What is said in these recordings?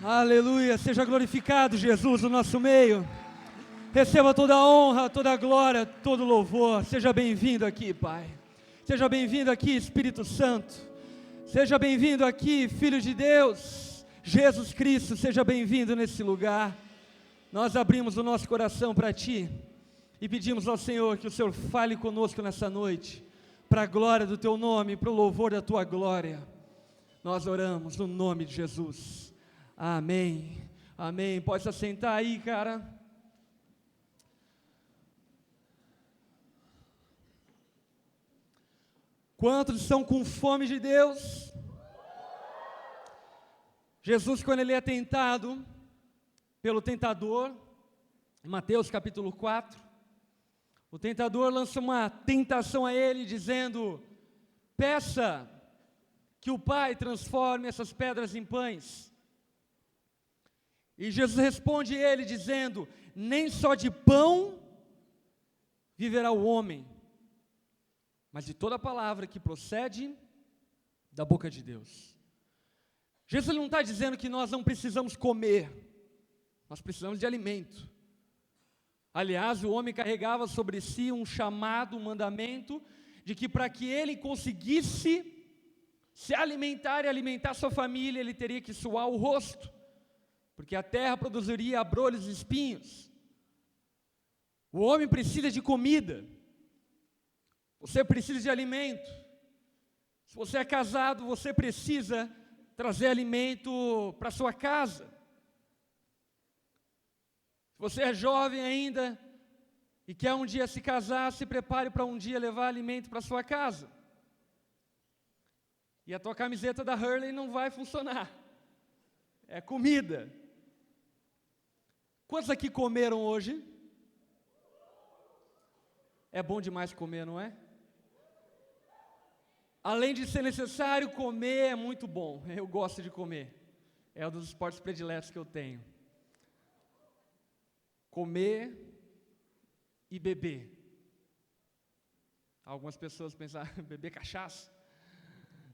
Aleluia, seja glorificado Jesus no nosso meio. Receba toda a honra, toda a glória, todo o louvor. Seja bem-vindo aqui, Pai. Seja bem-vindo aqui, Espírito Santo. Seja bem-vindo aqui, Filho de Deus, Jesus Cristo. Seja bem-vindo nesse lugar. Nós abrimos o nosso coração para Ti e pedimos ao Senhor que o Senhor fale conosco nessa noite, para a glória do Teu nome, para o louvor da Tua glória. Nós oramos no nome de Jesus. Amém, amém. Pode se assentar aí, cara. Quantos estão com fome de Deus? Jesus, quando ele é tentado pelo tentador, em Mateus capítulo 4, o tentador lança uma tentação a ele, dizendo: peça que o Pai transforme essas pedras em pães. E Jesus responde a ele dizendo: nem só de pão viverá o homem, mas de toda palavra que procede da boca de Deus. Jesus não está dizendo que nós não precisamos comer, nós precisamos de alimento. Aliás, o homem carregava sobre si um chamado, um mandamento, de que para que ele conseguisse se alimentar e alimentar sua família, ele teria que suar o rosto, porque a terra produziria abrolhos e espinhos. O homem precisa de comida, você precisa de alimento. Se você é casado, você precisa trazer alimento para sua casa. Se você é jovem ainda e quer um dia se casar, se prepare para um dia levar alimento para sua casa. E a tua camiseta da Hurley não vai funcionar. É comida. Quantos aqui comeram hoje? É bom demais comer, não é? Além de ser necessário, comer é muito bom. Eu gosto de comer. É um dos esportes prediletos que eu tenho. Comer e beber. Algumas pessoas pensam, beber cachaça?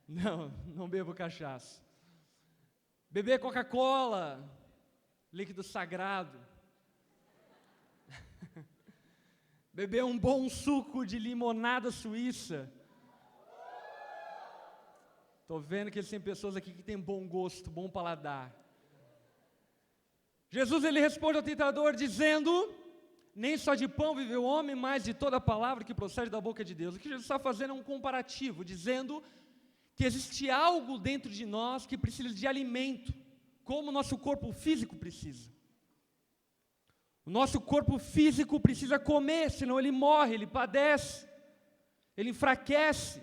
Não, não bebo cachaça. Beber Coca-Cola, líquido sagrado. Beber um bom suco de limonada suíça. Estou vendo que tem pessoas aqui que têm bom gosto, bom paladar. Jesus, ele responde ao tentador dizendo: nem só de pão vive o homem, mas de toda palavra que procede da boca de Deus. O que Jesus está fazendo é um comparativo, dizendo que existe algo dentro de nós que precisa de alimento, como o nosso corpo físico precisa. O nosso corpo físico precisa comer, senão ele morre, ele padece, ele enfraquece.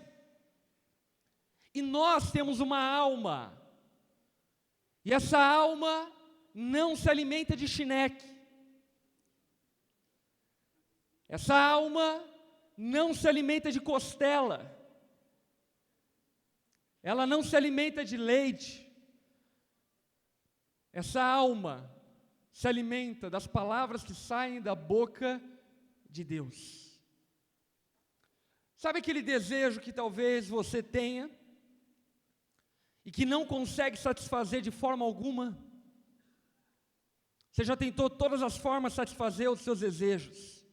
E nós temos uma alma, e essa alma não se alimenta de chineque. Essa alma não se alimenta de costela. Ela não se alimenta de leite. Essa alma se alimenta das palavras que saem da boca de Deus. Sabe aquele desejo que talvez você tenha e que não consegue satisfazer de forma alguma? Você já tentou todas as formas de satisfazer os seus desejos,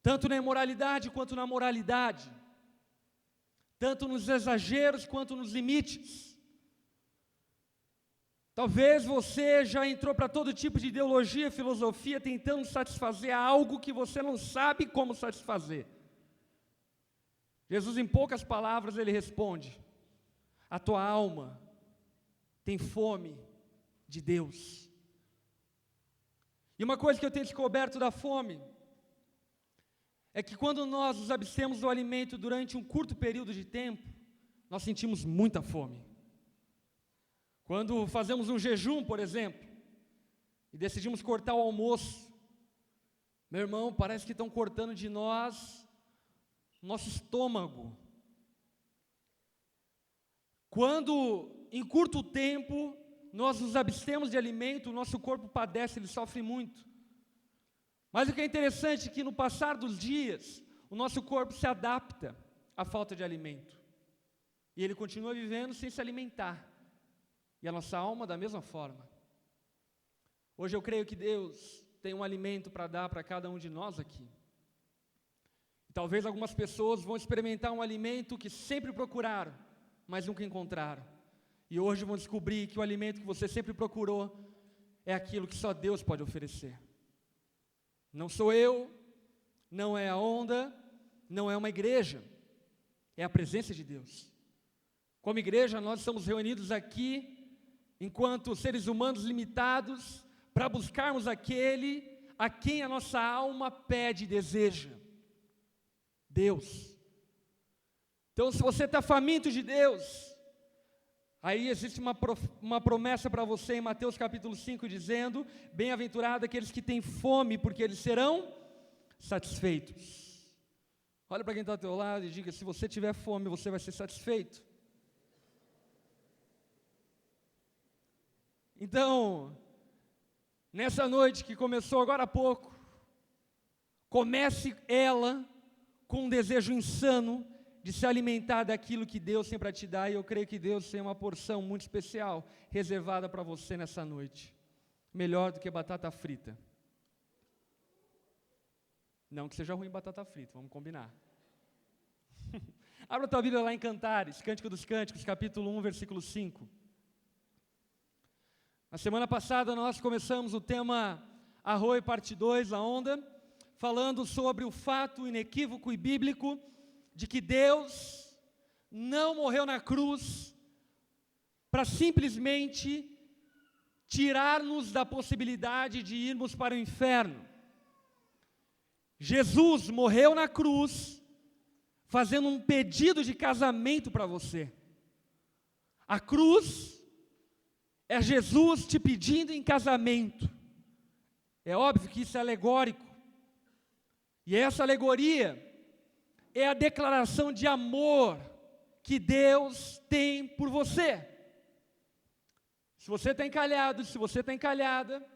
tanto na imoralidade quanto na moralidade, tanto nos exageros quanto nos limites. Talvez você já entrou para todo tipo de ideologia, filosofia, tentando satisfazer algo que você não sabe como satisfazer. Jesus, em poucas palavras, ele responde: a tua alma tem fome de Deus. E uma coisa que eu tenho descoberto da fome é que quando nós nos abstemos do alimento durante um curto período de tempo, nós sentimos muita fome. Quando fazemos um jejum, por exemplo, e decidimos cortar o almoço, meu irmão, parece que estão cortando de nós nosso estômago. Quando em curto tempo nós nos abstemos de alimento, o nosso corpo padece, ele sofre muito. Mas o que é interessante é que no passar dos dias, o nosso corpo se adapta à falta de alimento. E ele continua vivendo sem se alimentar. e a nossa alma da mesma forma. Hoje eu creio que Deus tem um alimento para dar para cada um de nós aqui. Talvez algumas pessoas vão experimentar um alimento que sempre procuraram, mas nunca encontraram. E hoje vão descobrir que o alimento que você sempre procurou é aquilo que só Deus pode oferecer. Não sou eu, não é a onda, não é uma igreja, é a presença de Deus. Como igreja, nós estamos reunidos aqui, enquanto seres humanos limitados, para buscarmos aquele a quem a nossa alma pede e deseja. Deus. Então, se você está faminto de Deus, aí existe uma promessa para você em Mateus capítulo 5, dizendo: bem-aventurado aqueles que têm fome, porque eles serão satisfeitos. Olha para quem está ao teu lado e diga: se você tiver fome, você vai ser satisfeito. Então, nessa noite que começou agora há pouco, comece ela com um desejo insano de se alimentar daquilo que Deus tem para te dar, e eu creio que Deus tem uma porção muito especial reservada para você nessa noite. Melhor do que batata frita. Não que seja ruim batata frita, vamos combinar. Abra a tua Bíblia lá em Cantares, Cântico dos Cânticos, capítulo 1, versículo 5. Na semana passada nós começamos o tema Arroio, parte 2, a onda, falando sobre o fato inequívoco e bíblico de que Deus não morreu na cruz para simplesmente tirar-nos da possibilidade de irmos para o inferno. Jesus morreu na cruz fazendo um pedido de casamento para você. A cruz é Jesus te pedindo em casamento. É óbvio que isso é alegórico. E essa alegoria é a declaração de amor que Deus tem por você. Se você está encalhado, se você está encalhada,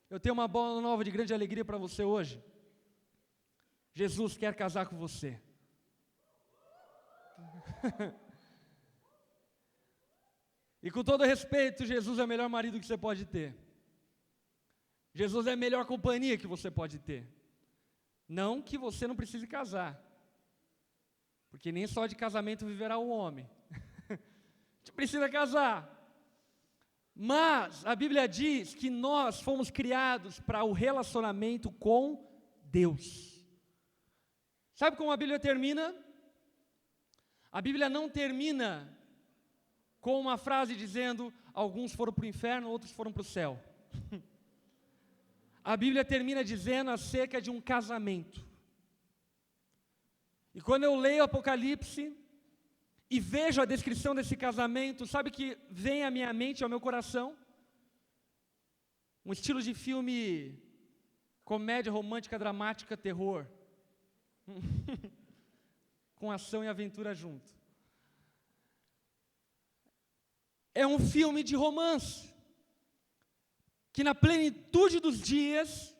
eu tenho uma boa nova de grande alegria para você hoje. Jesus quer casar com você. E com todo respeito, Jesus é o melhor marido que você pode ter. Jesus é a melhor companhia que você pode ter. Não que você não precise casar, porque nem só de casamento viverá o homem. A gente precisa casar. Mas a Bíblia diz que nós fomos criados para o relacionamento com Deus. Sabe como a Bíblia termina? A Bíblia não termina com uma frase dizendo: alguns foram para o inferno, outros foram para o céu. A Bíblia termina dizendo acerca de um casamento. E quando eu leio Apocalipse e vejo a descrição desse casamento, sabe o que vem à minha mente, ao meu coração? Um estilo de filme, comédia romântica, dramática, terror. Com ação e aventura junto. É um filme de romance, que na plenitude dos dias,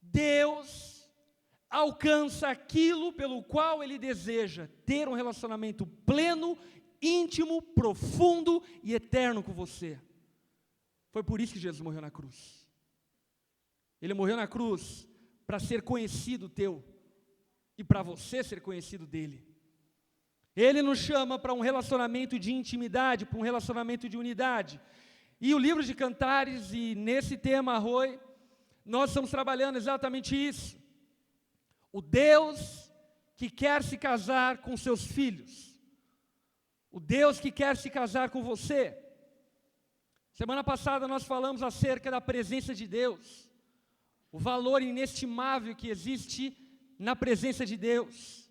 Deus alcança aquilo pelo qual Ele deseja ter um relacionamento pleno, íntimo, profundo e eterno com você. Foi por isso que Jesus morreu na cruz. Ele morreu na cruz para ser conhecido teu e para você ser conhecido dele. Ele nos chama para um relacionamento de intimidade, para um relacionamento de unidade. E o livro de Cantares, e nesse tema, Arroio, nós estamos trabalhando exatamente isso. O Deus que quer se casar com seus filhos. O Deus que quer se casar com você. Semana passada nós falamos acerca da presença de Deus. O valor inestimável que existe na presença de Deus.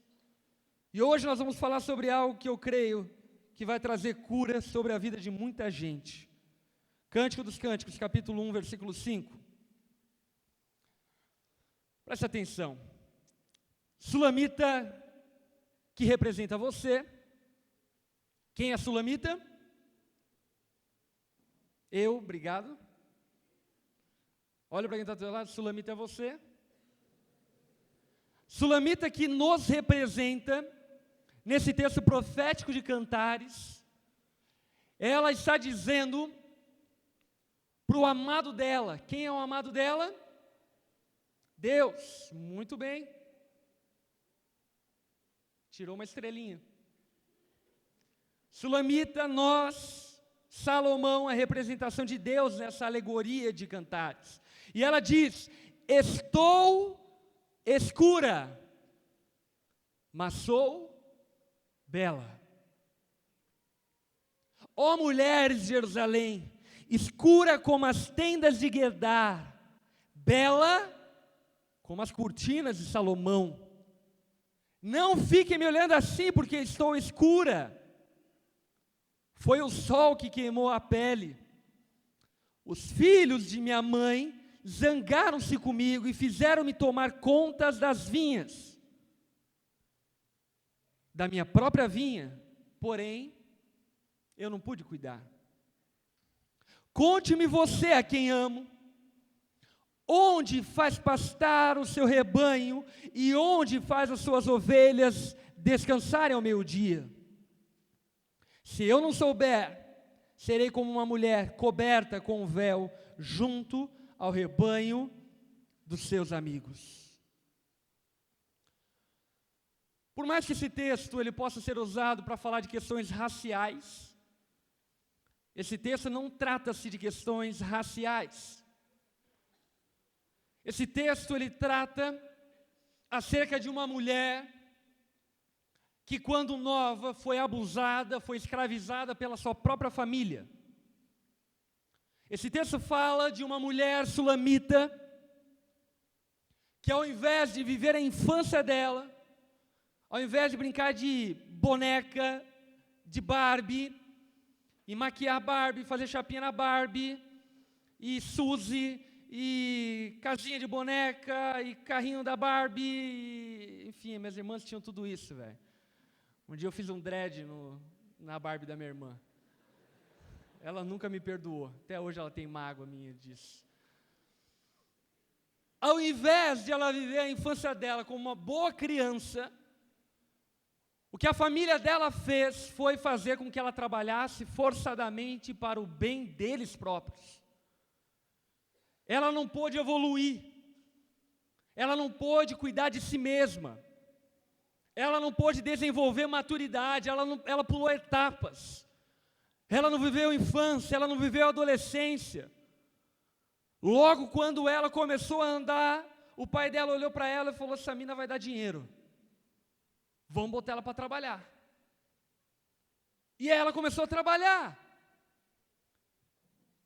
E hoje nós vamos falar sobre algo que eu creio que vai trazer cura sobre a vida de muita gente. Cântico dos Cânticos, capítulo 1, versículo 5. Preste atenção. Sulamita, que representa você. Quem é Sulamita? Eu, obrigado. Olha para quem está do teu lado, Sulamita é você. Sulamita que nos representa, nesse texto profético de Cantares, ela está dizendo para o amado dela. Quem é o amado dela? Deus. Muito bem. Tirou uma estrelinha. Sulamita, nós, Salomão, a representação de Deus nessa alegoria de Cantares. E ela diz: estou escura, mas sou bela. Ó mulheres de Jerusalém, escura como as tendas de Guedar, bela como as cortinas de Salomão. Não fiquem me olhando assim, porque estou escura. Foi o sol que queimou a pele. Os filhos de minha mãe zangaram-se comigo e fizeram-me tomar contas das vinhas, da minha própria vinha, porém, eu não pude cuidar. Conte-me você a quem amo, onde faz pastar o seu rebanho e onde faz as suas ovelhas descansarem ao meio-dia. Se eu não souber, serei como uma mulher coberta com um véu junto ao rebanho dos seus amigos. Por mais que esse texto ele possa ser usado para falar de questões raciais, esse texto não trata-se de questões raciais. Esse texto ele trata acerca de uma mulher que, quando nova, foi abusada, foi escravizada pela sua própria família. Esse texto fala de uma mulher sulamita que, ao invés de viver a infância dela, ao invés de brincar de boneca, de Barbie, e maquiar Barbie, fazer chapinha na Barbie, e Suzy, e casinha de boneca, e carrinho da Barbie, e, enfim, minhas irmãs tinham tudo isso, velho. Um dia eu fiz um dread na Barbie da minha irmã. Ela nunca me perdoou. Até hoje ela tem mágoa minha disso. Ao invés de ela viver a infância dela como uma boa criança, o que a família dela fez foi fazer com que ela trabalhasse forçadamente para o bem deles próprios. Ela não pôde evoluir. Ela não pôde cuidar de si mesma. Ela não pôde desenvolver maturidade, ela pulou etapas. Ela não viveu infância, ela não viveu adolescência. Logo quando ela começou a andar, o pai dela olhou para ela e falou: essa mina vai dar dinheiro. Vamos botar ela para trabalhar. E ela começou a trabalhar.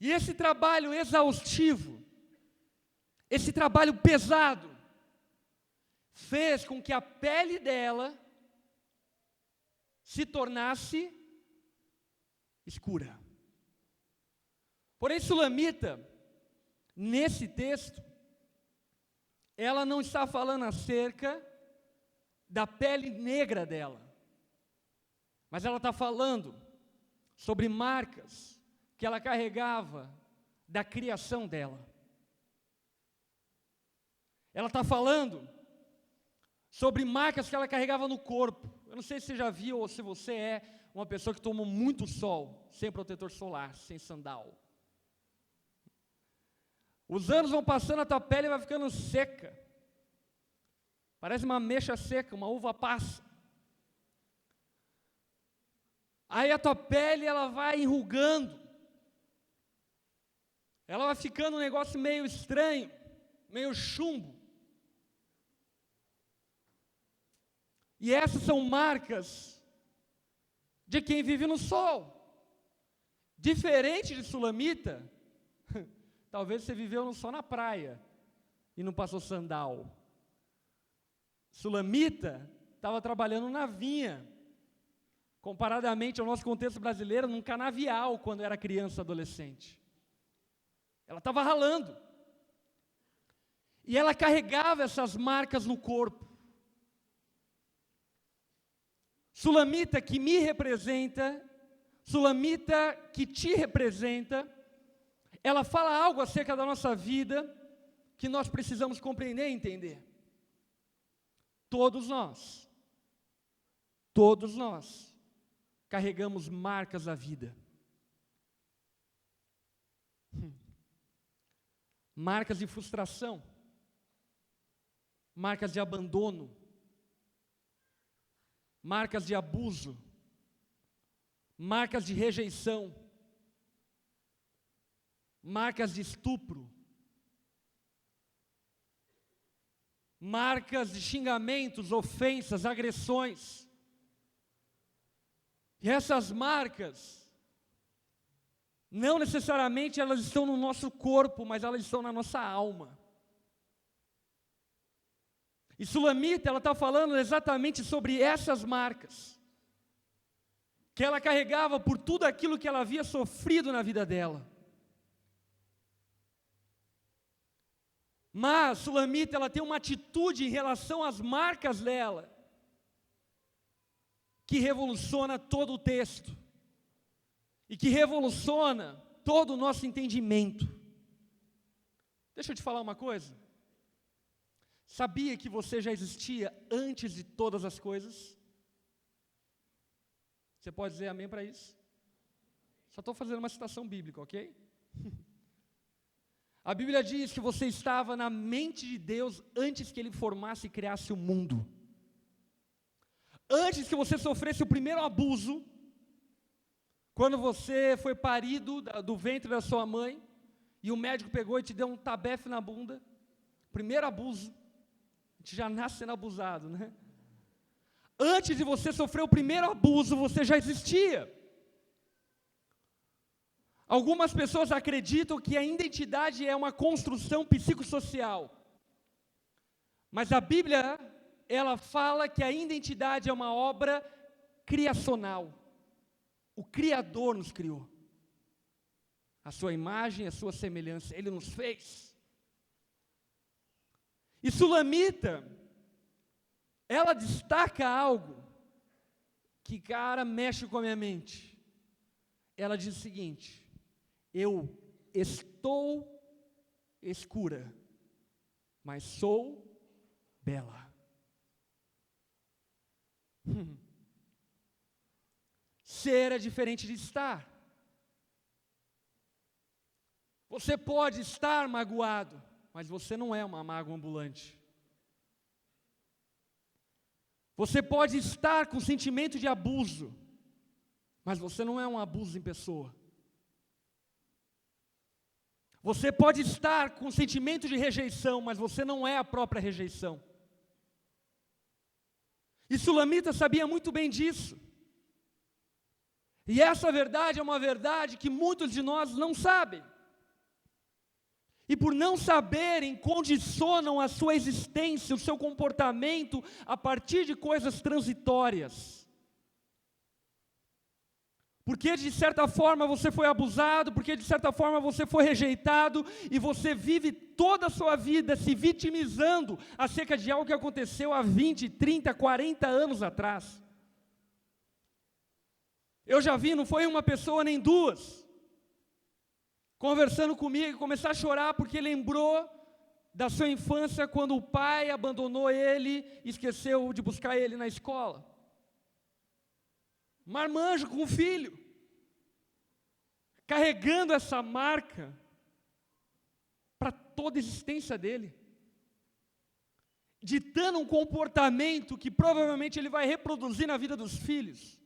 E esse trabalho exaustivo, esse trabalho pesado, fez com que a pele dela se tornasse escura. Porém, Sulamita, nesse texto, ela não está falando acerca da pele negra dela, mas ela está falando sobre marcas que ela carregava da criação dela. Ela está falando sobre marcas que ela carregava no corpo. Eu não sei se você já viu ou se você é uma pessoa que tomou muito sol, sem protetor solar, sem sandal. Os anos vão passando, a tua pele vai ficando seca. Parece uma ameixa seca, uma uva passa. Aí a tua pele ela vai enrugando. Ela vai ficando um negócio meio estranho, meio chumbo. E essas são marcas de quem vive no sol. Diferente de Sulamita, talvez você viveu no sol na praia e não passou sandal. Sulamita estava trabalhando na vinha, comparadamente ao nosso contexto brasileiro, num canavial quando era criança, adolescente. Ela estava ralando. E ela carregava essas marcas no corpo. Sulamita que me representa, Sulamita que te representa, ela fala algo acerca da nossa vida que nós precisamos compreender e entender. Todos nós carregamos marcas da vida. marcas de frustração, marcas de abandono, marcas de abuso, marcas de rejeição, marcas de estupro, marcas de xingamentos, ofensas, agressões. E essas marcas, não necessariamente elas estão no nosso corpo, mas elas estão na nossa alma. E Sulamita, ela está falando exatamente sobre essas marcas, que ela carregava por tudo aquilo que ela havia sofrido na vida dela. Mas Sulamita, ela tem uma atitude em relação às marcas dela, que revoluciona todo o texto, e que revoluciona todo o nosso entendimento. Deixa eu te falar uma coisa. Sabia que você já existia antes de todas as coisas? Você pode dizer amém para isso? Só estou fazendo uma citação bíblica, ok? A Bíblia diz que você estava na mente de Deus antes que Ele formasse e criasse o mundo. Antes que você sofresse o primeiro abuso, quando você foi parido do ventre da sua mãe, e o médico pegou e te deu um tabefe na bunda, primeiro abuso, a gente já nasce sendo abusado, né? Antes de você sofrer o primeiro abuso, você já existia. Algumas pessoas acreditam que a identidade é uma construção psicossocial. Mas a Bíblia, ela fala que a identidade é uma obra criacional. O Criador nos criou. A sua imagem, a sua semelhança, Ele nos fez. E Sulamita, ela destaca algo que, cara, mexe com a minha mente. Ela diz o seguinte: eu estou escura, mas sou bela. Ser é diferente de estar. Você pode estar magoado, mas você não é uma mágoa ambulante. Você pode estar com sentimento de abuso, mas você não é um abuso em pessoa. Você pode estar com sentimento de rejeição, mas você não é a própria rejeição. E Sulamita sabia muito bem disso. E essa verdade é uma verdade que muitos de nós não sabem. E por não saberem, condicionam a sua existência, o seu comportamento, a partir de coisas transitórias. Porque de certa forma você foi abusado, porque de certa forma você foi rejeitado, e você vive toda a sua vida se vitimizando acerca de algo que aconteceu há 20, 30, 40 anos atrás. Eu já vi, não foi uma pessoa nem duas, conversando comigo, começar a chorar porque lembrou da sua infância, quando o pai abandonou ele e esqueceu de buscar ele na escola. Marmanjo com o filho, carregando essa marca para toda a existência dele, ditando um comportamento que provavelmente ele vai reproduzir na vida dos filhos,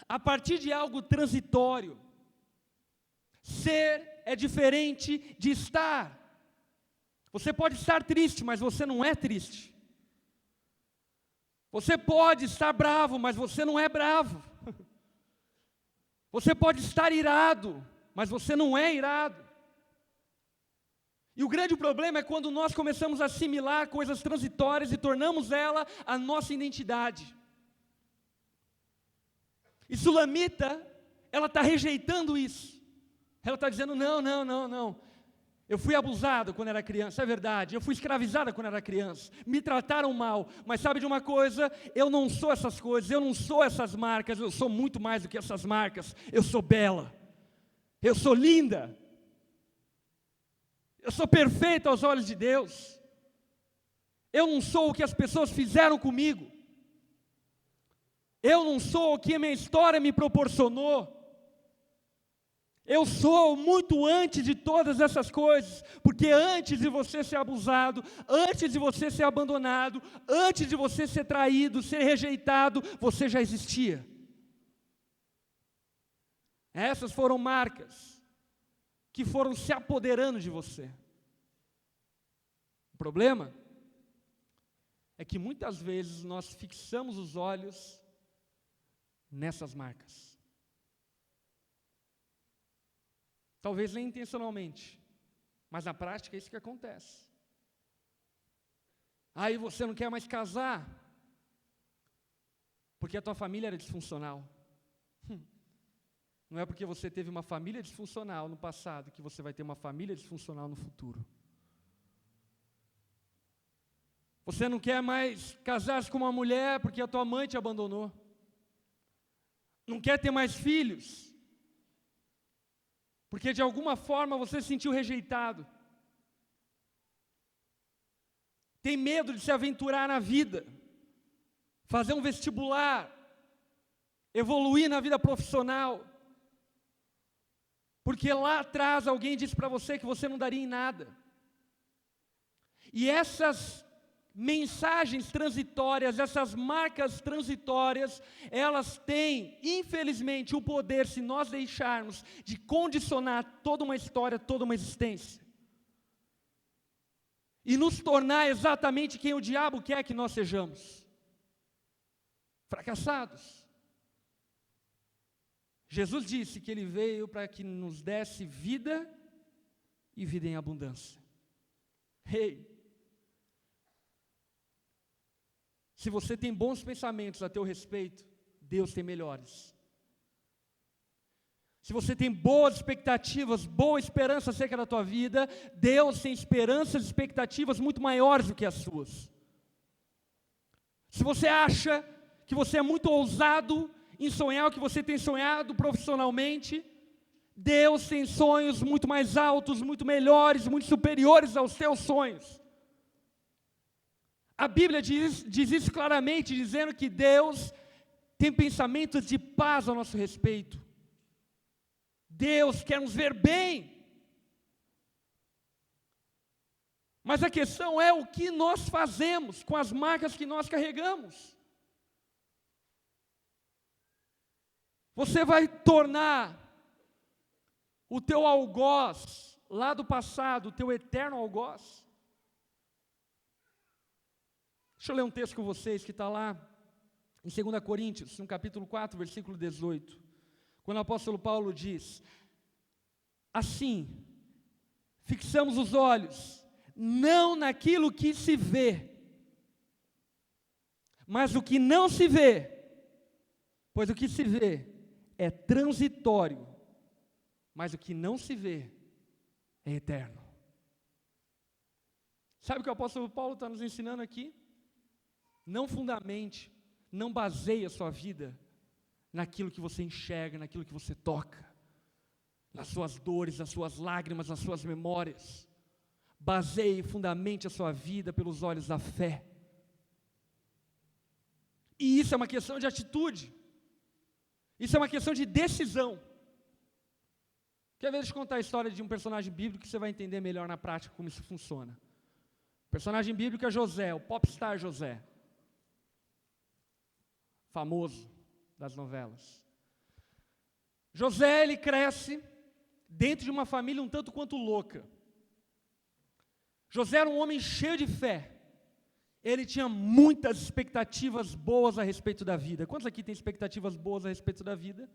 a partir de algo transitório. Ser é diferente de estar. Você pode estar triste, mas você não é triste. Você pode estar bravo, mas você não é bravo. Você pode estar irado, mas você não é irado. E o grande problema é quando nós começamos a assimilar coisas transitórias e tornamos ela a nossa identidade. E Sulamita, ela está rejeitando isso. Ela está dizendo, não. Eu fui abusado quando era criança, é verdade. Eu fui escravizada quando era criança. Me trataram mal. Mas sabe de uma coisa? Eu não sou essas coisas, eu não sou essas marcas. Eu sou muito mais do que essas marcas. Eu sou bela. Eu sou linda. Eu sou perfeita aos olhos de Deus. Eu não sou o que as pessoas fizeram comigo. Eu não sou o que a minha história me proporcionou. Eu sou muito antes de todas essas coisas, porque Porque antes de você ser abusado, antes de você ser abandonado, antes de você ser traído, ser rejeitado, você já existia. Essas foram marcas que foram se apoderando de você. O problema é que muitas vezes nós fixamos os olhos nessas marcas. Talvez nem intencionalmente, mas na prática é isso que acontece. Aí você não quer mais casar, porque a tua família era disfuncional. Não é porque você teve uma família disfuncional no passado que você vai ter uma família disfuncional no futuro. Você não quer mais casar-se com uma mulher porque a tua mãe te abandonou. Não quer ter mais filhos, porque de alguma forma você se sentiu rejeitado. Tem medo de se aventurar na vida, fazer um vestibular, evoluir na vida profissional, porque lá atrás alguém disse para você que você não daria em nada. E essas mensagens transitórias, essas marcas transitórias, elas têm, infelizmente, o poder, se nós deixarmos, de condicionar toda uma história, toda uma existência. E nos tornar exatamente quem o diabo quer que nós sejamos. Fracassados. Jesus disse que Ele veio para que nos desse vida e vida em abundância. Se você tem bons pensamentos a teu respeito, Deus tem melhores. Se você tem boas expectativas, boa esperança acerca da tua vida, Deus tem esperanças e expectativas muito maiores do que as suas. Se você acha que você é muito ousado em sonhar o que você tem sonhado profissionalmente, Deus tem sonhos muito mais altos, muito melhores, muito superiores aos teus sonhos. A Bíblia diz isso claramente, dizendo que Deus tem pensamentos de paz ao nosso respeito. Deus quer nos ver bem. Mas a questão é o que nós fazemos com as marcas que nós carregamos. Você vai tornar o teu algoz lá do passado, o teu eterno algoz? Deixa eu ler um texto com vocês que está lá em 2 Coríntios, no capítulo 4, versículo 18. Quando o apóstolo Paulo diz: assim, fixamos os olhos, não naquilo que se vê, mas o que não se vê, pois o que se vê é transitório, mas o que não se vê é eterno. Sabe o que o apóstolo Paulo está nos ensinando aqui? Não fundamente, não baseie a sua vida naquilo que você enxerga, naquilo que você toca, nas suas dores, nas suas lágrimas, nas suas memórias. Baseie e fundamente a sua vida pelos olhos da fé. E isso é uma questão de atitude. Isso é uma questão de decisão. Quer ver, deixa eu contar a história de um personagem bíblico que você vai entender melhor na prática como isso funciona. O personagem bíblico é José, o popstar José. Famoso das novelas. José, ele cresce dentro de uma família um tanto quanto louca. José era um homem cheio de fé. Ele tinha muitas expectativas boas a respeito da vida. Quantos aqui têm expectativas boas a respeito da vida?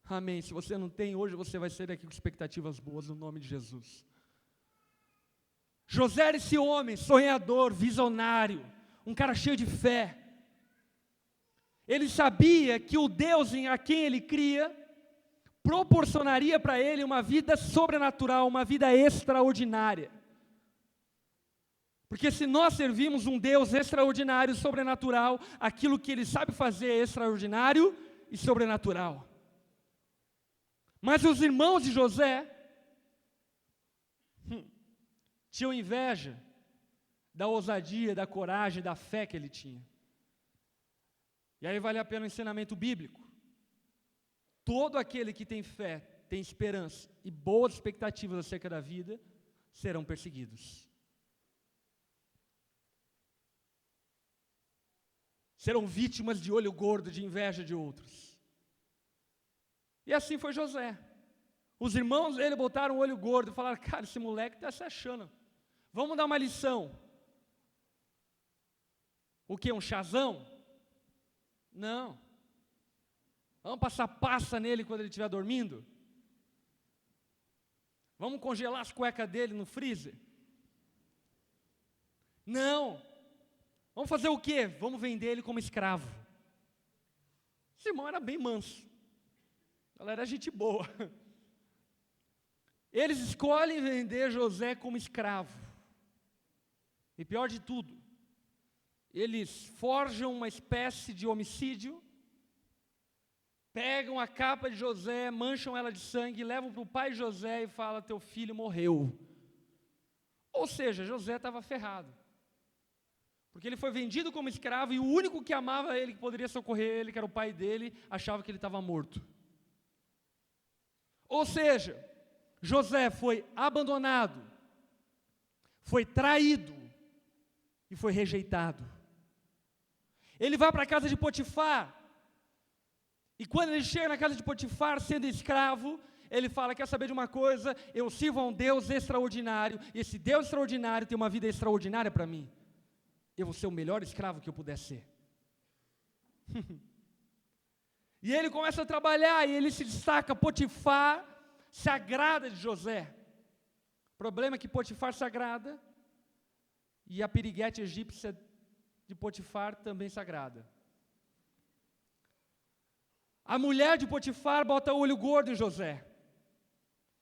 Amém. Se você não tem, hoje você vai sair daqui com expectativas boas no nome de Jesus. José era esse homem sonhador, visionário, um cara cheio de fé. Ele sabia que o Deus a quem ele cria proporcionaria para ele uma vida sobrenatural, uma vida extraordinária. Porque se nós servimos um Deus extraordinário, sobrenatural, aquilo que Ele sabe fazer é extraordinário e sobrenatural. Mas os irmãos de José tinham inveja da ousadia, da coragem, da fé que ele tinha. E aí vale a pena o ensinamento bíblico. Todo aquele que tem fé, tem esperança e boas expectativas acerca da vida, serão perseguidos. Serão vítimas de olho gordo, de inveja de outros. E assim foi José. Os irmãos dele botaram o olho gordo e falaram: cara, esse moleque está se achando. Vamos dar uma lição. O quê? Um chazão? Não. Vamos passar passa nele quando ele estiver dormindo? Vamos congelar as cuecas dele no freezer? Não. Vamos fazer o quê? Vamos vender ele como escravo. Esse irmão era bem manso. Ela era gente boa. Eles escolhem vender José como escravo. E pior de tudo, eles forjam uma espécie de homicídio, pegam a capa de José, mancham ela de sangue, levam para o pai de José e falam: teu filho morreu. Ou seja, José estava ferrado. Porque ele foi vendido como escravo e o único que amava ele, que poderia socorrer ele, que era o pai dele, achava que ele estava morto. Ou seja, José foi abandonado, foi traído e foi rejeitado. Ele vai para a casa de Potifar, e quando ele chega na casa de Potifar, sendo escravo, ele fala: quer saber de uma coisa? Eu sirvo a um Deus extraordinário, e esse Deus extraordinário tem uma vida extraordinária para mim. Eu vou ser o melhor escravo que eu puder ser. E ele começa a trabalhar, e ele se destaca. Potifar se agrada de José. O problema é que Potifar se agrada, e a piriguete egípcia de Potifar também se agrada. A mulher de Potifar bota o olho gordo em José,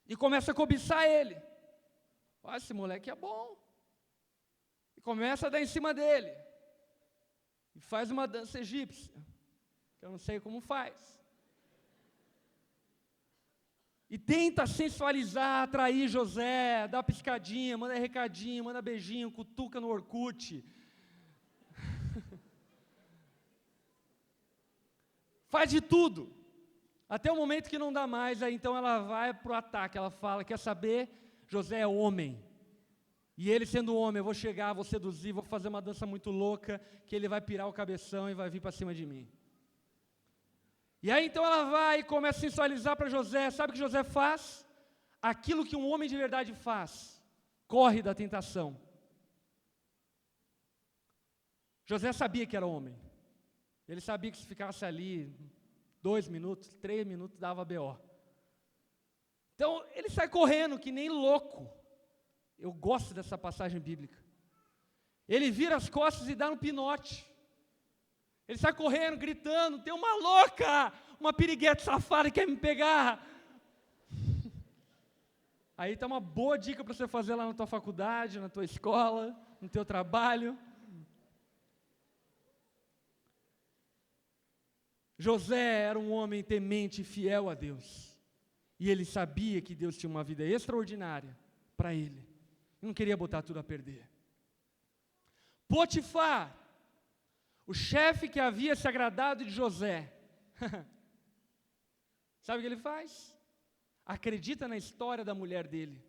e começa a cobiçar ele. Olha, esse moleque é bom. E começa a dar em cima dele. E faz uma dança egípcia, que eu não sei como faz. E tenta sensualizar, atrair José, dá piscadinha, manda recadinho, manda beijinho, cutuca no Orkut. Faz de tudo. Até o momento que não dá mais, aí então ela vai para o ataque. Ela fala: quer saber? José é homem. E ele sendo homem, eu vou chegar, vou seduzir, vou fazer uma dança muito louca, que ele vai pirar o cabeção e vai vir para cima de mim. E aí então ela vai e começa a sensualizar para José. Sabe o que José faz? Aquilo que um homem de verdade faz: corre da tentação. José sabia que era homem. Ele sabia que se ficasse ali 2 minutos, 3 minutos, dava B.O. Então ele sai correndo que nem louco. Eu gosto dessa passagem bíblica. Ele vira as costas e dá um pinote. Ele sai correndo, gritando: tem uma louca, uma piriguete safada que quer me pegar. Aí está uma boa dica para você fazer lá na tua faculdade, na tua escola, no teu trabalho. José era um homem temente e fiel a Deus. E ele sabia que Deus tinha uma vida extraordinária para ele. Não queria botar tudo a perder. Potifar, o chefe que havia se agradado de José, sabe o que ele faz? Acredita na história da mulher dele.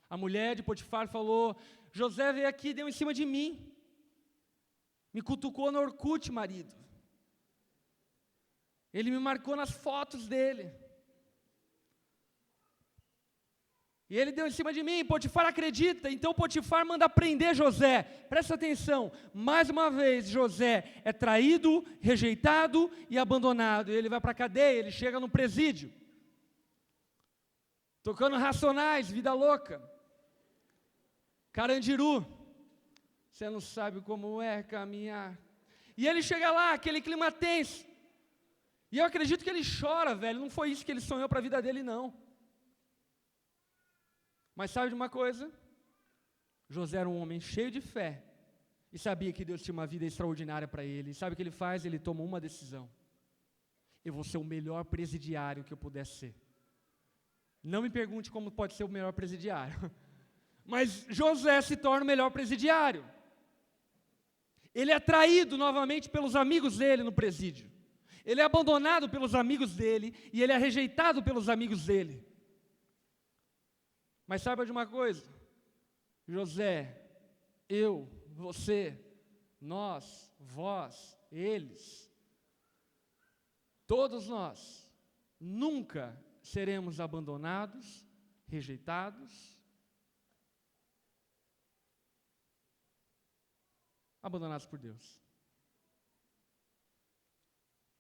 A mulher de Potifar falou: José veio aqui e deu em cima de mim. Me cutucou no Orkut, marido. Ele me marcou nas fotos dele. E ele deu em cima de mim. Potifar acredita. Então Potifar manda prender José. Presta atenção. Mais uma vez, José é traído, rejeitado e abandonado. Ele vai para a cadeia, ele chega no presídio. Tocando Racionais, vida louca. Carandiru. Você não sabe como é caminhar. E ele chega lá, aquele clima tenso. E eu acredito que ele chora, velho. Não foi isso que ele sonhou para a vida dele, não. Mas sabe de uma coisa? José era um homem cheio de fé e sabia que Deus tinha uma vida extraordinária para ele. E sabe o que ele faz? Ele toma uma decisão: eu vou ser o melhor presidiário que eu puder ser. Não me pergunte como pode ser o melhor presidiário, mas José se torna o melhor presidiário. Ele é traído novamente pelos amigos dele no presídio. Ele é abandonado pelos amigos dele e ele é rejeitado pelos amigos dele. Mas saiba de uma coisa: José, eu, você, nós, vós, eles, todos nós, nunca seremos abandonados, rejeitados, abandonados por Deus.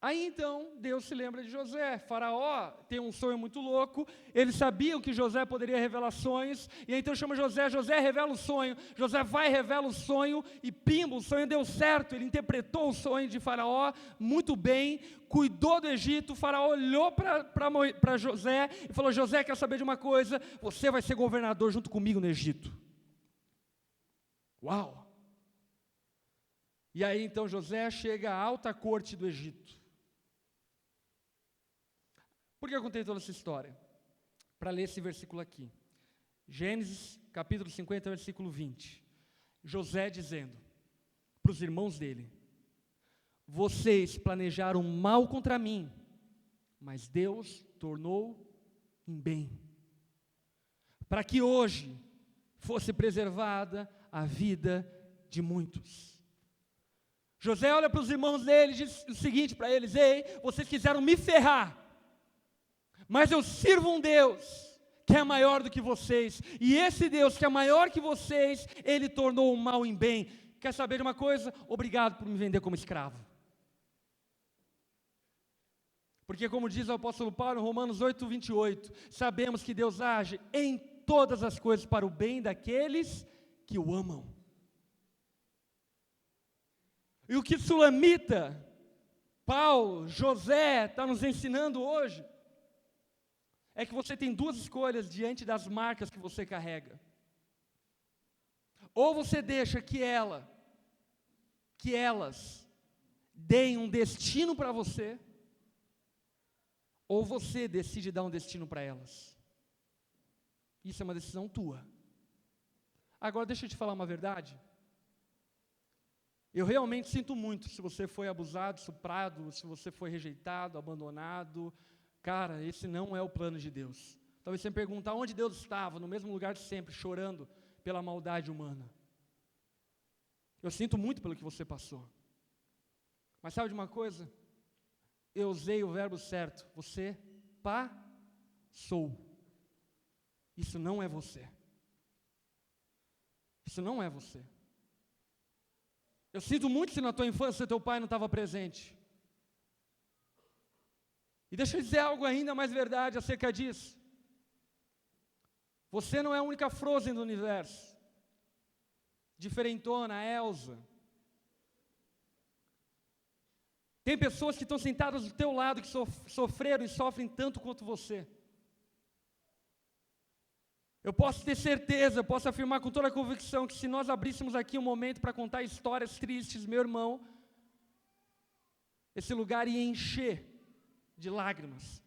Aí então, Deus se lembra de José. Faraó tem um sonho muito louco, eles sabiam que José poderia revelar sonhos, e então chama José, José revela o sonho, José vai e revela o sonho, e pimba, o sonho deu certo, ele interpretou o sonho de Faraó muito bem, cuidou do Egito. Faraó olhou para José e falou: José, quer saber de uma coisa? Você vai ser governador junto comigo no Egito. Uau! E aí então José chega à alta corte do Egito. Por que eu contei toda essa história? Para ler esse versículo aqui. Gênesis, capítulo 50, versículo 20. José dizendo para os irmãos dele: vocês planejaram mal contra mim, mas Deus tornou em bem, para que hoje fosse preservada a vida de muitos. José olha para os irmãos dele e diz o seguinte para eles: ei, vocês quiseram me ferrar, mas eu sirvo um Deus que é maior do que vocês, e esse Deus que é maior que vocês, Ele tornou o mal em bem. Quer saber de uma coisa? Obrigado por me vender como escravo. Porque como diz o apóstolo Paulo em Romanos 8, 28, sabemos que Deus age em todas as coisas para o bem daqueles que o amam. E o que Sulamita, Paulo, José está nos ensinando hoje é que você tem duas escolhas diante das marcas que você carrega. Ou você deixa que elas deem um destino para você, ou você decide dar um destino para elas. Isso é uma decisão tua. Agora deixa eu te falar uma verdade. Eu realmente sinto muito se você foi abusado, estuprado, se você foi rejeitado, abandonado. Cara, esse não é o plano de Deus. Talvez você me pergunte onde Deus estava, no mesmo lugar de sempre, chorando pela maldade humana. Eu sinto muito pelo que você passou. Mas sabe de uma coisa? Eu usei o verbo certo. Você passou. Isso não é você. Isso não é você. Eu sinto muito se na tua infância teu pai não estava presente. E deixa eu dizer algo ainda mais verdade acerca disso. Você não é a única Frozen do universo. Diferentona, Elsa. Tem pessoas que estão sentadas do teu lado que sofreram e sofrem tanto quanto você. Eu posso ter certeza, eu posso afirmar com toda a convicção que se nós abríssemos aqui um momento para contar histórias tristes, meu irmão, esse lugar ia encher de lágrimas.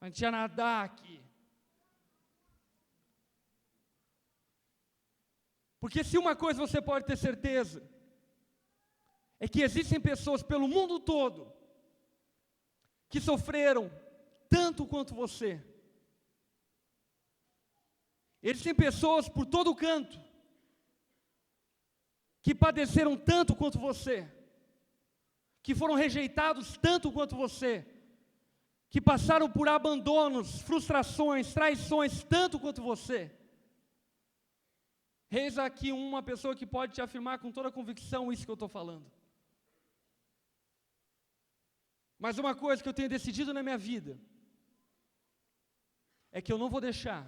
A gente ia nadar aqui. Porque se uma coisa você pode ter certeza, é que existem pessoas pelo mundo todo que sofreram tanto quanto você. Existem pessoas por todo canto que padeceram tanto quanto você, que foram rejeitados tanto quanto você, que passaram por abandonos, frustrações, traições tanto quanto você. Eis aqui uma pessoa que pode te afirmar com toda a convicção isso que eu estou falando. Mas uma coisa que eu tenho decidido na minha vida é que eu não vou deixar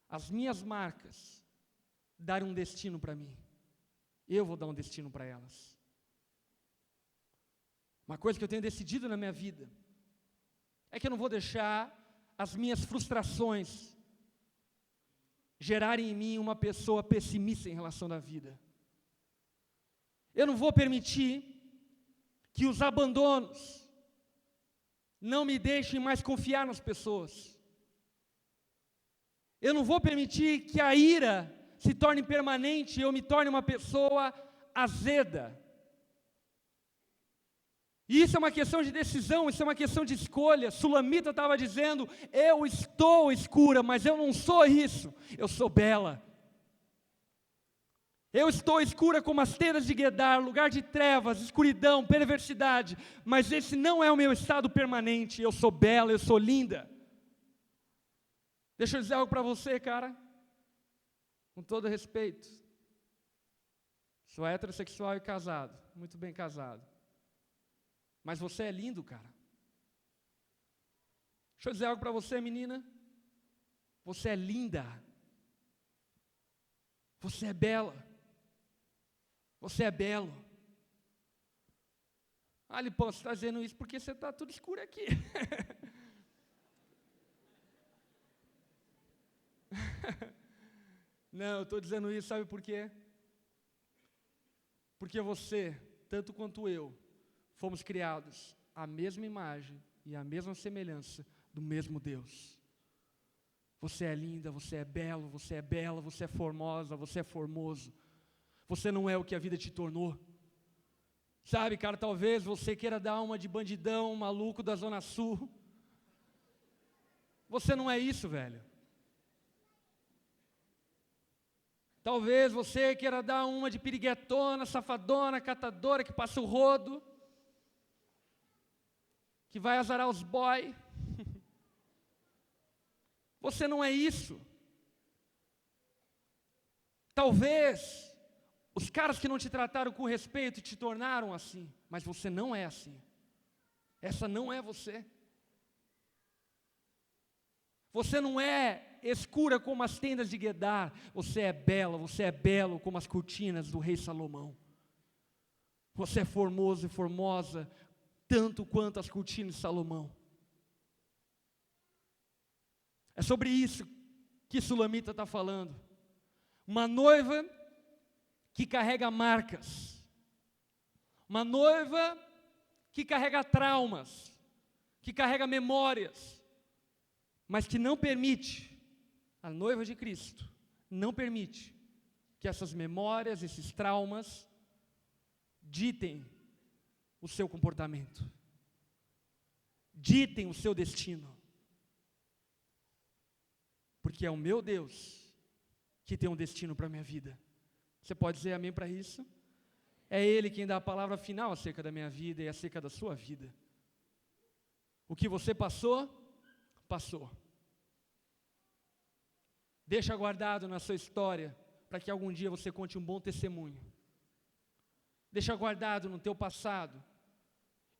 as minhas marcas darem um destino para mim. Eu vou dar um destino para elas. Uma coisa que eu tenho decidido na minha vida é que eu não vou deixar as minhas frustrações gerarem em mim uma pessoa pessimista em relação à vida. Eu não vou permitir que os abandonos não me deixem mais confiar nas pessoas. Eu não vou permitir que a ira se torne permanente e eu me torne uma pessoa azeda. E isso é uma questão de decisão, isso é uma questão de escolha. Sulamita estava dizendo, eu estou escura, mas eu não sou isso, eu sou bela. Eu estou escura como as tendas de Guedar, lugar de trevas, escuridão, perversidade, mas esse não é o meu estado permanente. Eu sou bela, eu sou linda. Deixa eu dizer algo para você, cara, com todo respeito. Sou heterossexual e casado, muito bem casado. Mas você é lindo, cara. Deixa eu dizer algo para você, menina. Você é linda. Você é bela. Você é belo. Lipão, você está dizendo isso porque você está tudo escuro aqui. Não, eu estou dizendo isso, sabe por quê? Porque você, tanto quanto eu, fomos criados à mesma imagem e à mesma semelhança do mesmo Deus. Você é linda, você é belo, você é bela, você é formosa, você é formoso. Você não é o que a vida te tornou. Sabe, cara, talvez você queira dar uma de bandidão, maluco da Zona Sul. Você não é isso, velho. Talvez você queira dar uma de piriguetona, safadona, catadora, que passa o rodo, que vai azarar os boy. Você não é isso. Talvez os caras que não te trataram com respeito te tornaram assim, mas você não é assim. Essa não é você. Você não é escura como as tendas de Guedar. Você é bela, você é belo como as cortinas do rei Salomão. Você é formoso e formosa, tanto quanto as cortinas de Salomão. É sobre isso que Sulamita está falando. Uma noiva que carrega marcas, uma noiva que carrega traumas, que carrega memórias, mas que não permite, a noiva de Cristo, não permite que essas memórias, esses traumas, ditem o seu comportamento, ditem o seu destino, porque é o meu Deus que tem um destino para a minha vida. Você pode dizer amém para isso? É Ele quem dá a palavra final acerca da minha vida e acerca da sua vida. O que você passou, passou. Deixa guardado na sua história, para que algum dia você conte um bom testemunho. Deixa guardado no teu passado,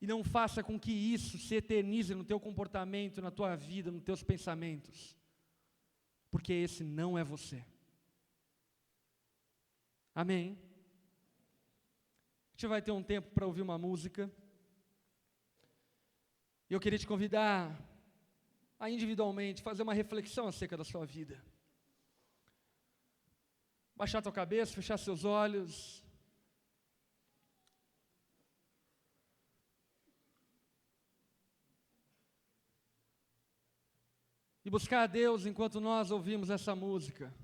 e não faça com que isso se eternize no teu comportamento, na tua vida, nos teus pensamentos. Porque esse não é você. Amém? A gente vai ter um tempo para ouvir uma música. E eu queria te convidar a individualmente fazer uma reflexão acerca da sua vida. Baixar a tua cabeça, fechar seus olhos. E buscar a Deus enquanto nós ouvimos essa música.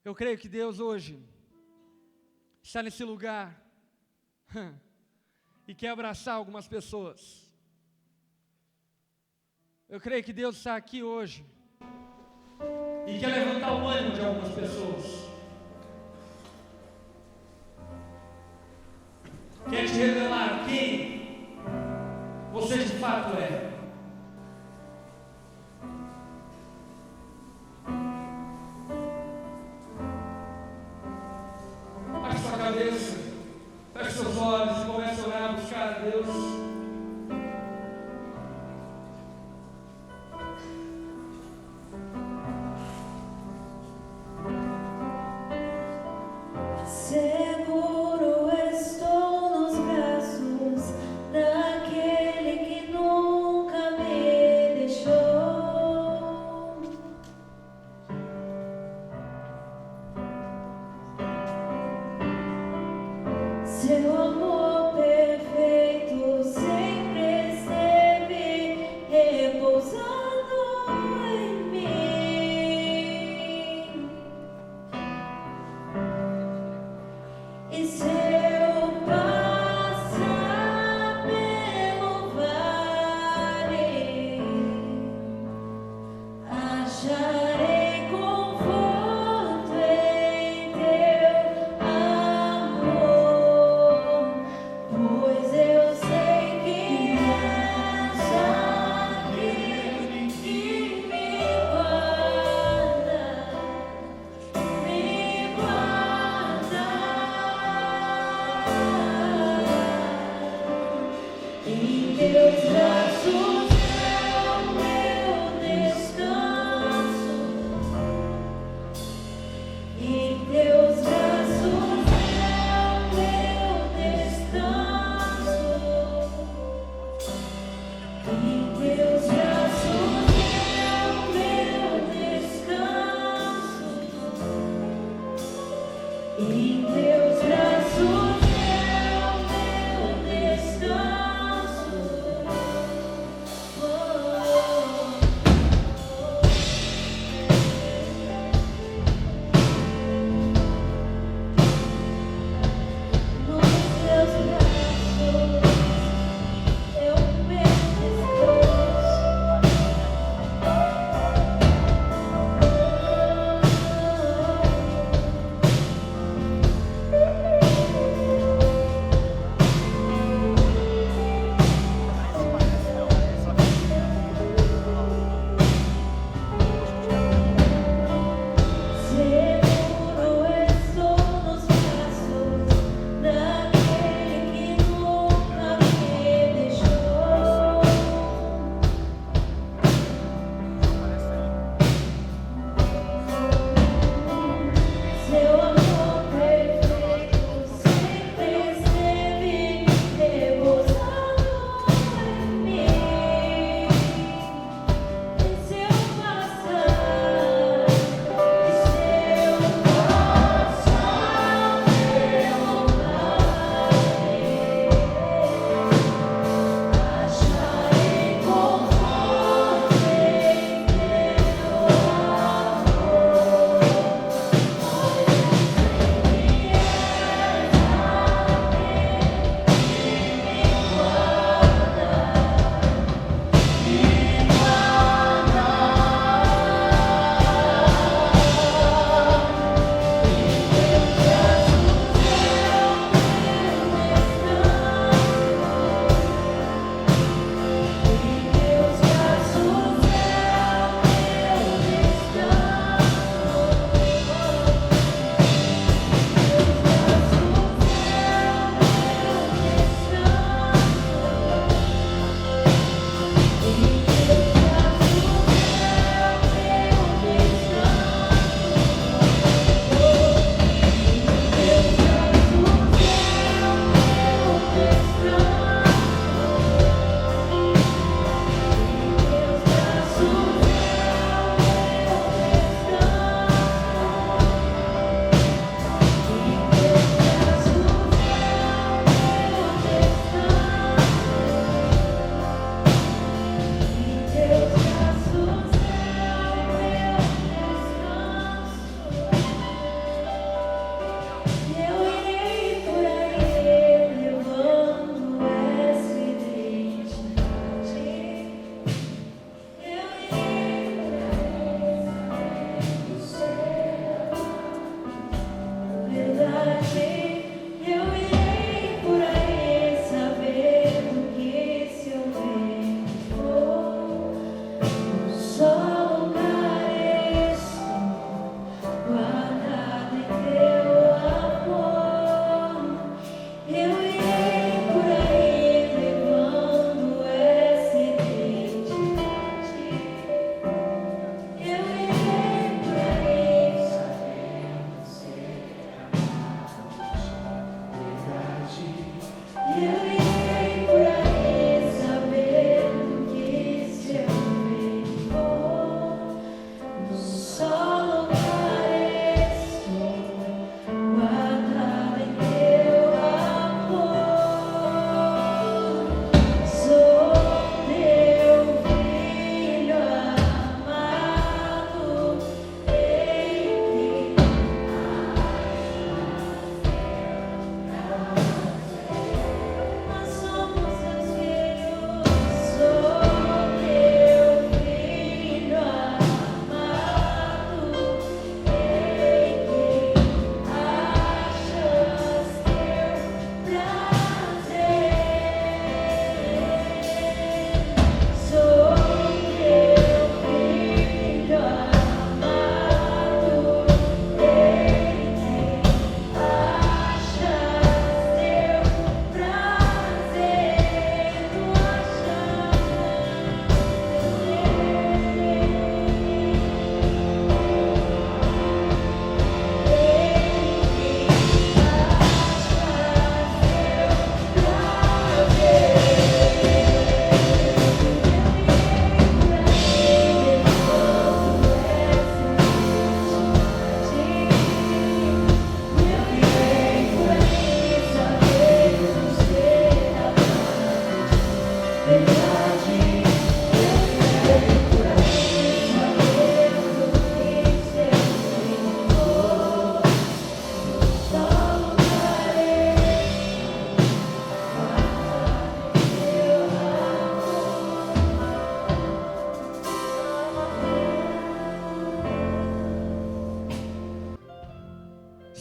Eu creio que Deus hoje está nesse lugar e quer abraçar algumas pessoas. Eu creio que Deus está aqui hoje e quer levantar o ânimo de algumas pessoas. Quer te revelar quem você de fato é. Feche seus olhos e comece a orar, buscar a Deus. Seguro estou nos braços daquele que nunca me deixou. Seu amor perfeito sempre esteve repousando em mim. E se eu passar pelo vale, acharei conforto em Teu Em teus braços é o meu descanso. Nos teus braços eu me descanso.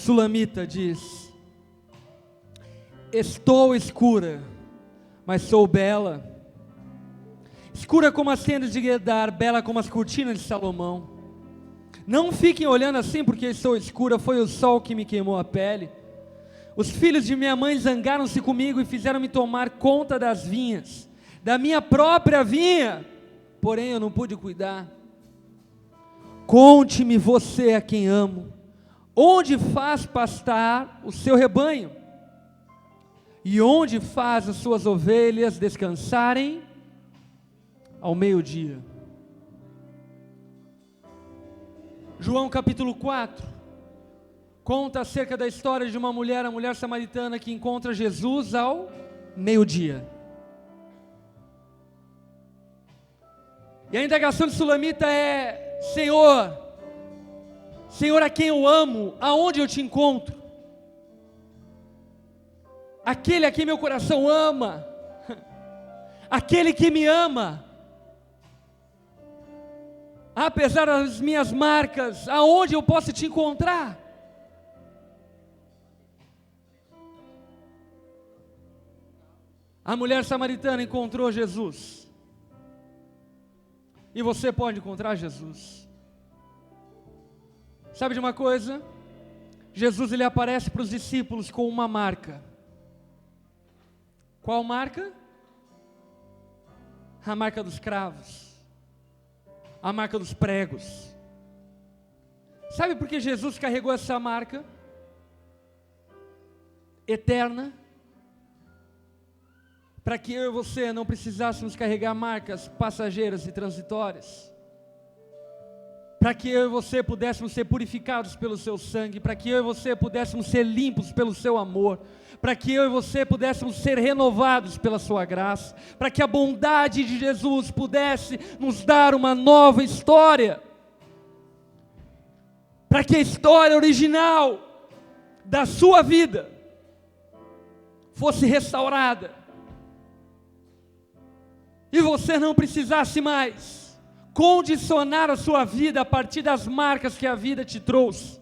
sulamita diz: estou escura, mas sou bela. Escura como as tendas de Guedar, bela como as cortinas de Salomão. Não fiquem olhando assim porque estou escura, foi o sol que me queimou a pele. Os filhos de minha mãe zangaram-se comigo e fizeram-me tomar conta das vinhas, da minha própria vinha, porém eu não pude cuidar. Conte-me você a quem amo, onde faz pastar o seu rebanho, e onde faz as suas ovelhas descansarem ao meio-dia. João capítulo 4 conta acerca da história de uma mulher, a mulher samaritana, que encontra Jesus ao meio-dia. E a indagação de sulamita é: Senhor, Senhor, a quem eu amo, aonde eu te encontro? Aquele a quem meu coração ama, aquele que me ama, apesar das minhas marcas, aonde eu posso te encontrar? A mulher samaritana encontrou Jesus, e você pode encontrar Jesus. Sabe de uma coisa? Jesus, ele aparece para os discípulos com uma marca. Qual marca? A marca dos cravos, a marca dos pregos. Sabe por que Jesus carregou essa marca eterna? Para que eu e você não precisássemos carregar marcas passageiras e transitórias. Para que eu e você pudéssemos ser purificados pelo seu sangue, para que eu e você pudéssemos ser limpos pelo seu amor, para que eu e você pudéssemos ser renovados pela sua graça, para que a bondade de Jesus pudesse nos dar uma nova história, para que a história original da sua vida fosse restaurada, e você não precisasse mais condicionar a sua vida a partir das marcas que a vida te trouxe.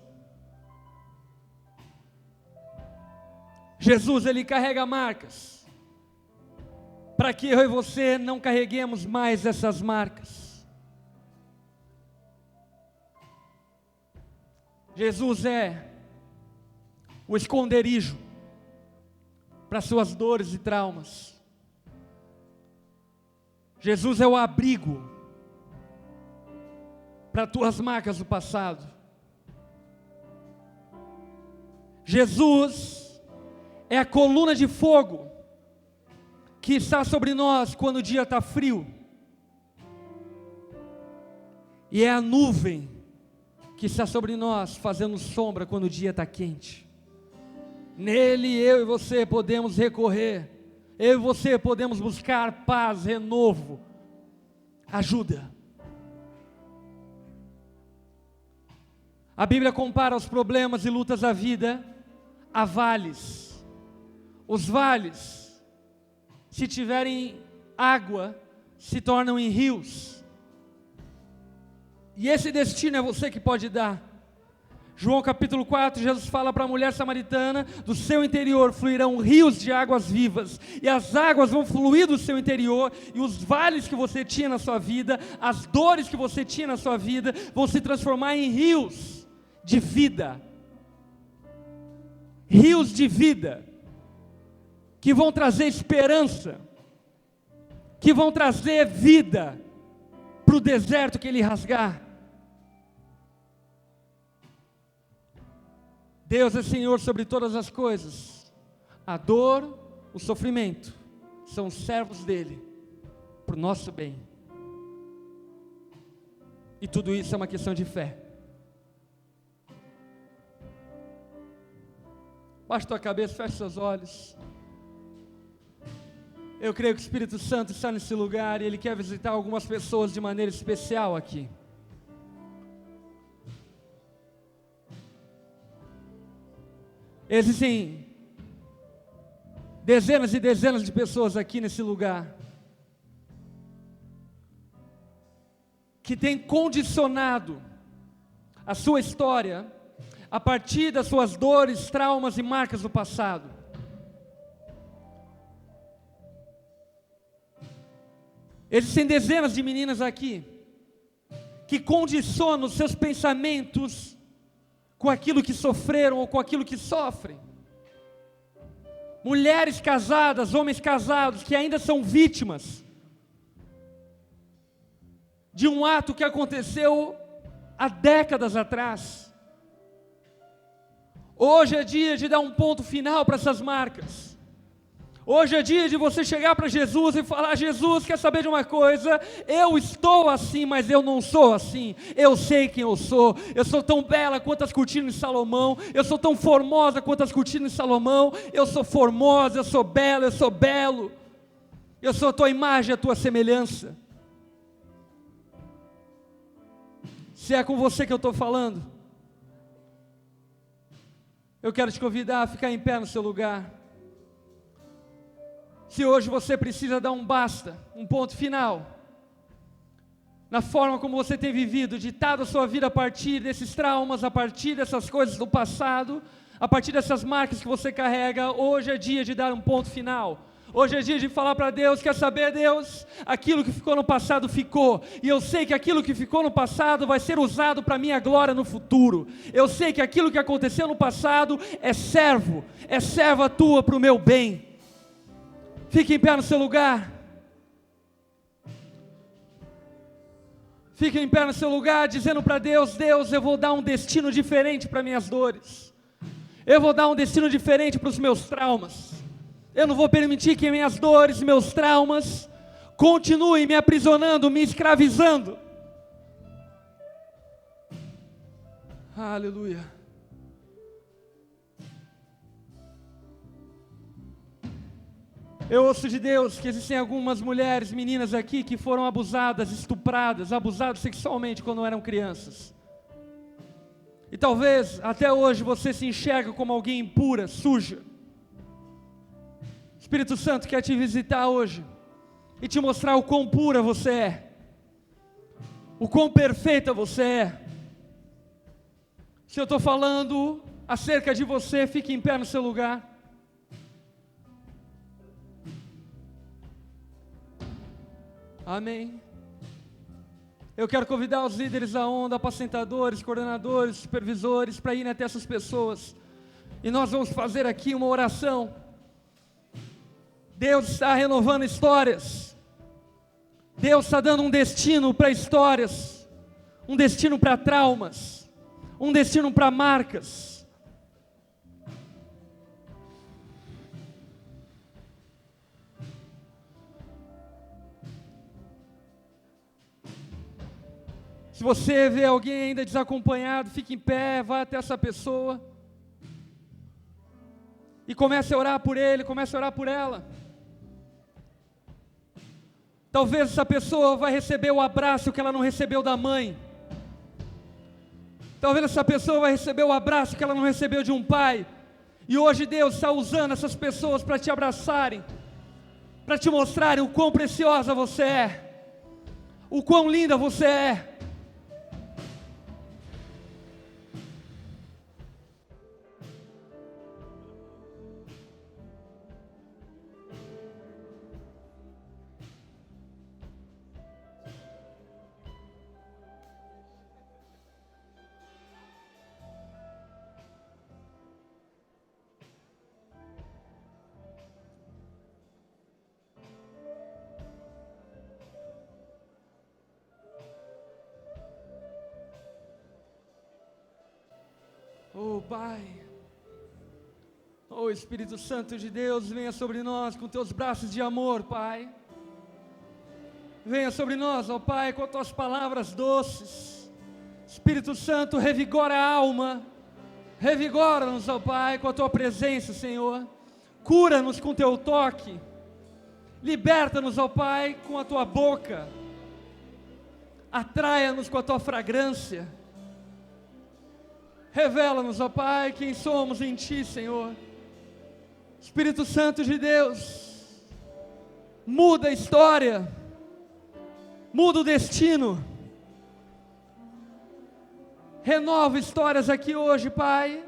Jesus, ele carrega marcas, para que eu e você não carreguemos mais essas marcas. Jesus é o esconderijo para suas dores e traumas. Jesus é o abrigo para tuas marcas do passado. Jesus é a coluna de fogo que está sobre nós quando o dia está frio, e é a nuvem que está sobre nós fazendo sombra quando o dia está quente. Nele eu e você podemos recorrer, eu e você podemos buscar paz, renovo, ajuda. A Bíblia compara os problemas e lutas da vida a vales. Os vales, se tiverem água, se tornam em rios. E esse destino é você que pode dar. João capítulo 4, Jesus fala para a mulher samaritana: do seu interior fluirão rios de águas vivas, e as águas vão fluir do seu interior, e os vales que você tinha na sua vida, as dores que você tinha na sua vida, vão se transformar em rios de vida. Rios de vida, que vão trazer esperança, que vão trazer vida para o deserto que ele rasgar. Deus é Senhor sobre todas as coisas. A dor, o sofrimento, são servos dele, para o nosso bem. E tudo isso é uma questão de fé. Baixa tua cabeça, fecha seus olhos. Eu creio que o Espírito Santo está nesse lugar e ele quer visitar algumas pessoas de maneira especial aqui. Existem dezenas e dezenas de pessoas aqui nesse lugar que têm condicionado a sua história a partir das suas dores, traumas e marcas do passado. Existem dezenas de meninas aqui que condicionam os seus pensamentos com aquilo que sofreram ou com aquilo que sofrem. Mulheres casadas, homens casados que ainda são vítimas de um ato que aconteceu há décadas atrás. Hoje é dia de dar um ponto final para essas marcas. Hoje é dia de você chegar para Jesus e falar: Jesus, quer saber de uma coisa? Eu estou assim, mas eu não sou assim. Eu sei quem eu sou tão bela quanto as cortinas de Salomão, eu sou tão formosa quanto as cortinas de Salomão, eu sou formosa, eu sou bela, eu sou belo, eu sou a tua imagem, a tua semelhança. Se é com você que eu estou falando, eu quero te convidar a ficar em pé no seu lugar. Se hoje você precisa dar um basta, um ponto final, na forma como você tem vivido, ditado a sua vida a partir desses traumas, a partir dessas coisas do passado, a partir dessas marcas que você carrega, hoje é dia de dar um ponto final. Hoje é dia de falar para Deus: quer saber, Deus? Aquilo que ficou no passado ficou, e eu sei que aquilo que ficou no passado vai ser usado para a minha glória no futuro. Eu sei que aquilo que aconteceu no passado é serva tua para o meu bem. Fique em pé no seu lugar. Fique em pé no seu lugar, dizendo para Deus: Deus, eu vou dar um destino diferente para minhas dores. Eu vou dar um destino diferente para os meus traumas. Eu não vou permitir que minhas dores, meus traumas, continuem me aprisionando, me escravizando. Aleluia. Eu ouço de Deus que existem algumas mulheres, meninas aqui que foram abusadas, estupradas, abusadas sexualmente quando eram crianças. E talvez até hoje você se enxerga como alguém impura, suja. O Espírito Santo quer te visitar hoje e te mostrar o quão pura você é, o quão perfeita você é. Se eu estou falando acerca de você, fique em pé no seu lugar. Amém. Eu quero convidar os líderes da onda, apacentadores, coordenadores, supervisores, para irem até essas pessoas. E nós vamos fazer aqui uma oração. Deus está renovando histórias. Deus está dando um destino para histórias, um destino para traumas, um destino para marcas. Se você vê alguém ainda desacompanhado, fique em pé, vá até essa pessoa e comece a orar por ele, comece a orar por ela. Talvez essa pessoa vai receber o abraço que ela não recebeu da mãe. Talvez essa pessoa vai receber o abraço que ela não recebeu de um pai. E hoje Deus está usando essas pessoas para te abraçarem, para te mostrarem o quão preciosa você é, o quão linda você é. Oh Pai, oh Espírito Santo de Deus, venha sobre nós com teus braços de amor, Pai. Venha sobre nós, ó Pai, com as tuas palavras doces. Espírito Santo, revigora a alma, revigora-nos, ó Pai, com a tua presença, Senhor. Cura-nos com teu toque, liberta-nos, ó Pai, com a tua boca. Atraia-nos com a tua fragrância. Revela-nos, ó Pai, quem somos em Ti, Senhor. Espírito Santo de Deus, muda a história, muda o destino. Renova histórias aqui hoje, Pai.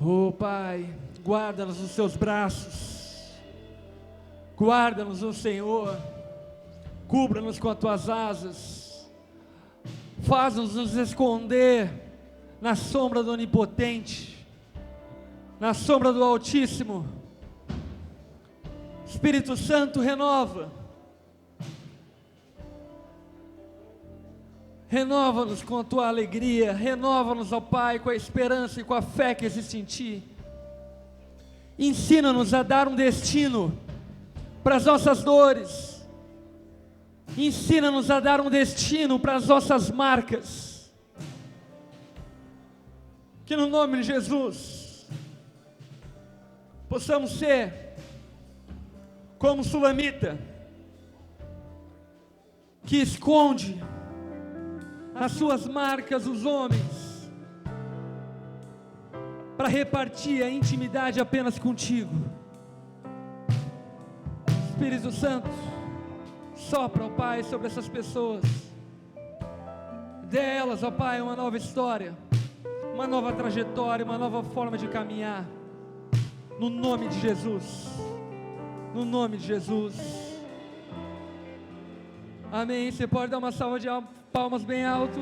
Oh Pai, guarda-nos nos seus braços, guarda-nos no Senhor, cubra-nos com as tuas asas, faz-nos nos esconder na sombra do Onipotente, na sombra do Altíssimo. Espírito Santo, renova-nos com a tua alegria, renova-nos, ó Pai, com a esperança e com a fé que existe em Ti. Ensina-nos a dar um destino para as nossas dores, ensina-nos a dar um destino para as nossas marcas, que no nome de Jesus possamos ser como Sulamita, que esconde as suas marcas, os homens, para repartir a intimidade apenas contigo. Espírito Santo, sopra, ó Pai, sobre essas pessoas, dê a elas, ó Pai, uma nova história, uma nova trajetória, uma nova forma de caminhar, no nome de Jesus, no nome de Jesus. Amém. Você pode dar uma salva de palmas bem alto.